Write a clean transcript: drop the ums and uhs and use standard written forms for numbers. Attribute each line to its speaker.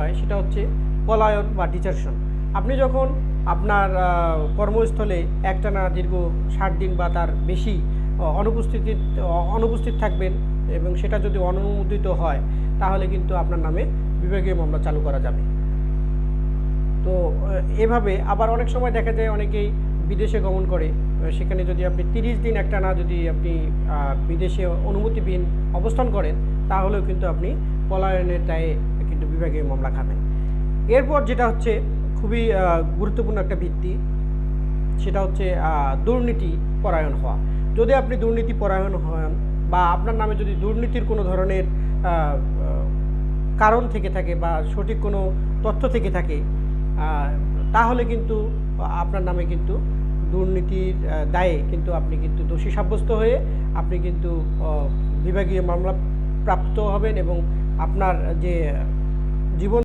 Speaker 1: হয় সেটা হচ্ছে পলায়ন বা ডিসার্শন। আপনি যখন আপনার কর্মস্থলে একটানা দীর্ঘ 60 দিন বা তার বেশি অনুপস্থিত থাকবেন এবং সেটা যদি অনুমোদিত হয় তাহলে কিন্তু আপনার নামে বিভাগীয় মামলা চালু করা যাবে। তো এভাবে আবার অনেক সময় দেখা যায় অনেকেই বিদেশে গমন করে, সেখানে যদি আপনি 30 দিন একটানা যদি আপনি বিদেশে অনুমতিবিহীন অবস্থান করেন তাহলেও কিন্তু আপনি পলায়নের দায়ে কিন্তু বিভাগীয় মামলা খাবেন। এরপর যেটা হচ্ছে খুবই গুরুত্বপূর্ণ একটা ভিত্তি, সেটা হচ্ছে দুর্নীতি পরায়ণ হওয়া। যদি আপনি দুর্নীতি পরায়ণ হন বা আপনার নামে যদি দুর্নীতির কোনো ধরনের কারণ থেকে থাকে বা সঠিক কোনো তথ্য থেকে থাকে, তাহলে কিন্তু আপনার নামে কিন্তু দুর্নীতির দায়ে কিন্তু আপনি কিন্তু দোষী সাব্যস্ত হয়ে আপনি কিন্তু বিভাগীয় মামলা প্রাপ্ত হবেন এবং আপনার যে জীবন